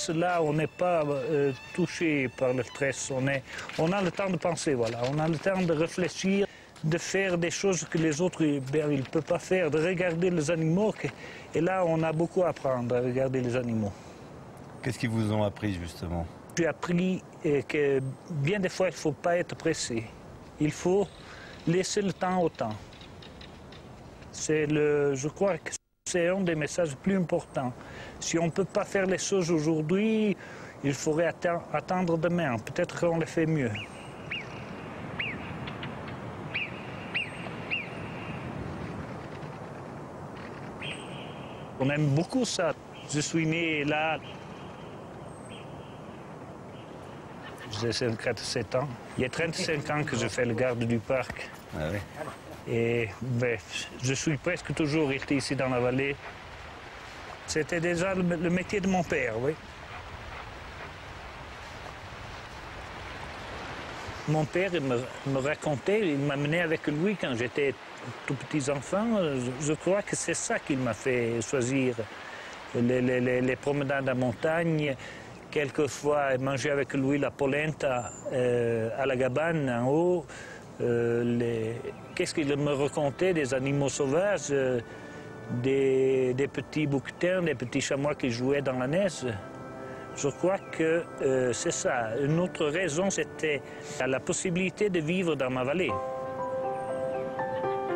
là, on n'est pas touché par le stress. On a le temps de penser, voilà. On a le temps de réfléchir, de faire des choses que les autres ils ne peuvent pas faire, de regarder les animaux. Et là, on a beaucoup à apprendre à regarder les animaux. Qu'est-ce qu'ils vous ont appris, justement? J'ai appris que bien des fois, il ne faut pas être pressé. Il faut laisser le temps au temps. Je crois que c'est un des messages les plus importants. Si on ne peut pas faire les choses aujourd'hui, il faudrait attendre demain. Peut-être qu'on le fait mieux. On aime beaucoup ça. Je suis né là. J'ai 57 ans. Il y a 35 ans que je fais le garde du parc. Ah oui. Et ben, je suis presque toujours resté ici dans la vallée. C'était déjà le métier de mon père, oui. Mon père me racontait, il m'amenait avec lui quand j'étais tout petit enfant. Je crois que c'est ça qui m'a fait choisir les promenades en montagne. Quelquefois, manger avec lui la polenta à la cabane en haut. Qu'est-ce qu'il me racontait des animaux sauvages, des petits bouquetins, des petits chamois qui jouaient dans la neige. Je crois que c'est ça. Une autre raison, c'était la possibilité de vivre dans ma vallée.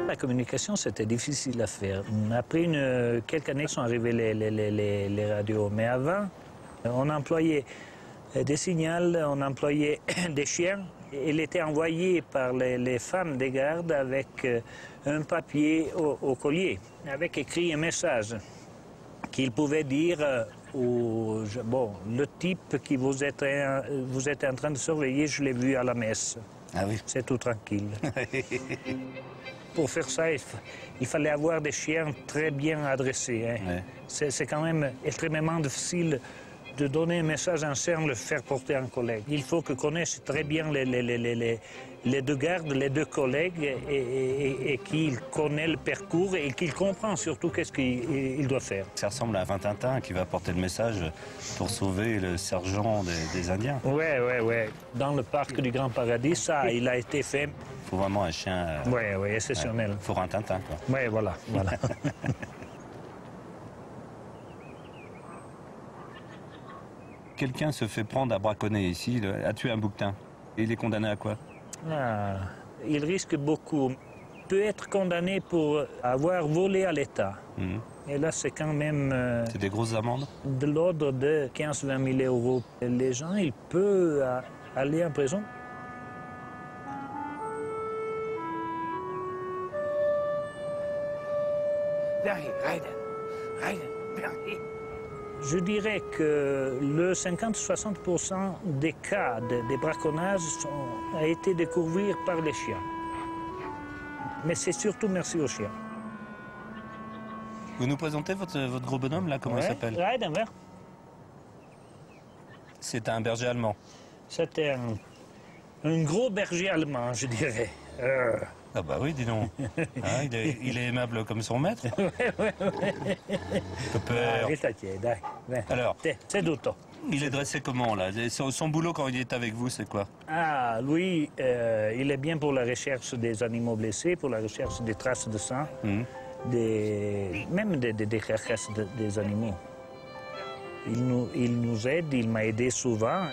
La communication, c'était difficile à faire. Après quelques années sont arrivées les radios, mais avant, on employait des signaux, on employait des chiens. Il était envoyé par les femmes des gardes avec un papier au collier, avec écrit un message qu'il pouvait dire le type que vous êtes en train de surveiller, je l'ai vu à la messe. Ah oui. C'est tout tranquille. Pour faire ça, il fallait avoir des chiens très bien adressés. Hein. Ouais. C'est quand même extrêmement difficile de donner un message en serre, le faire porter à un collègue. Il faut que connaisse très bien les deux gardes, les deux collègues, et qu'il connaît le parcours et qu'il comprend surtout qu'est-ce qu'il doit faire. Ça ressemble à un Tintin qui va porter le message pour sauver le sergent des Indiens. Oui. Dans le parc du Grand Paradis, ça, il a été fait. Il faut vraiment un chien... Oui, exceptionnel. Il faut un Tintin, quoi. Oui, voilà. Quelqu'un se fait prendre à braconner ici, a tué un bouquetin. Et il est condamné à quoi? Il risque beaucoup. Il peut être condamné pour avoir volé à l'État. Et là, c'est quand même... c'est des grosses amendes? De l'ordre de 15-20 000 euros. Les gens, ils peuvent aller en prison. Je dirais que le 50-60% des cas de braconnage a été découvert par les chiens. Mais c'est surtout merci aux chiens. Vous nous présentez votre gros bonhomme, là? Comment il s'appelle? Reidenberg. C'est un berger allemand. C'était un gros berger allemand, je dirais. Ah bah oui, dis donc. Ah, il est aimable comme son maître. Alors, c'est tutto. Il est dressé comment, là? Son boulot, quand il est avec vous, c'est quoi? Lui, il est bien pour la recherche des animaux blessés, pour la recherche des traces de sang, même des carcasses des animaux. Il nous aide, il m'a aidé souvent.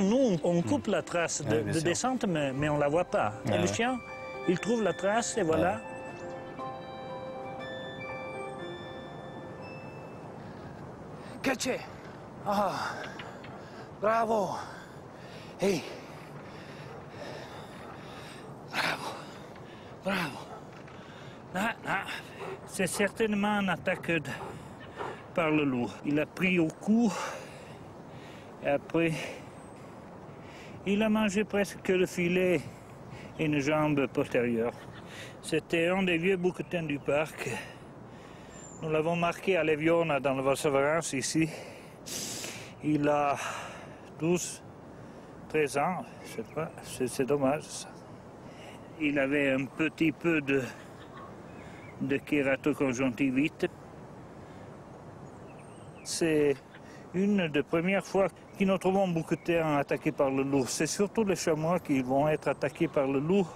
Nous, on coupe la trace de descente, mais on ne la voit pas. Et le chien, il trouve la trace et voilà. Caché. Bravo. Hey. Bravo. C'est certainement une attaque par le loup. Il a pris au cou et après... Il a mangé presque le filet et une jambe postérieure. C'était un des vieux bouquetins du parc. Nous l'avons marqué à Leviona, dans le Val-Severance, ici. Il a 12, 13 ans, je sais pas, c'est dommage. Ça. Il avait un petit peu de kératoconjonctivite. c'est une des premières fois que nous trouvons beaucoup de terrain attaqué par le loup. C'est surtout les chamois qui vont être attaqués par le loup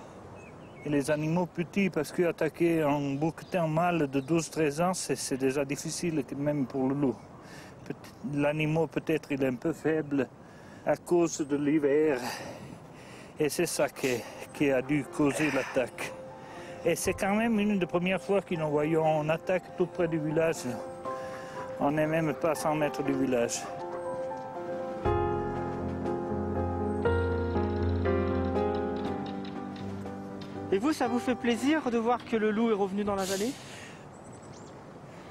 et les animaux petits, parce qu'attaquer un bouquetin mâle de 12-13 ans, c'est déjà difficile même pour le loup. L'animal peut-être il est un peu faible à cause de l'hiver et c'est ça qui a dû causer l'attaque. Et c'est quand même une des premières fois que nous voyons une attaque tout près du village. On n'est même pas à 100 mètres du village. Et vous, ça vous fait plaisir de voir que le loup est revenu dans la vallée?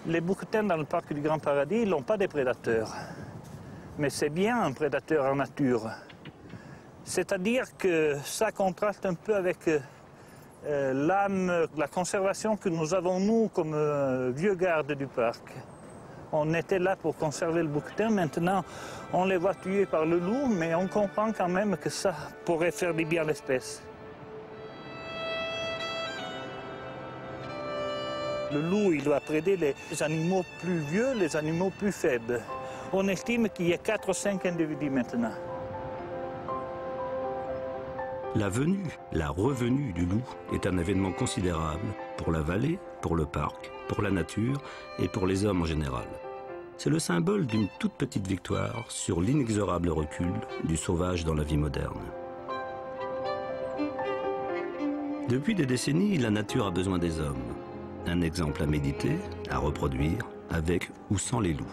Les bouquetins dans le parc du Grand Paradis, ils n'ont pas de prédateurs. Mais c'est bien un prédateur en nature. C'est-à-dire que ça contraste un peu avec l'âme, la conservation que nous avons, nous, comme vieux gardes du parc. On était là pour conserver le bouquetin. Maintenant, on les voit tués par le loup, mais on comprend quand même que ça pourrait faire du bien à l'espèce. Le loup, il doit préder les animaux plus vieux, les animaux plus faibles. On estime qu'il y a 4 ou 5 individus maintenant. La venue, la revenue du loup est un événement considérable pour la vallée, pour le parc, pour la nature et pour les hommes en général. C'est le symbole d'une toute petite victoire sur l'inexorable recul du sauvage dans la vie moderne. Depuis des décennies, la nature a besoin des hommes. Un exemple à méditer, à reproduire, avec ou sans les loups.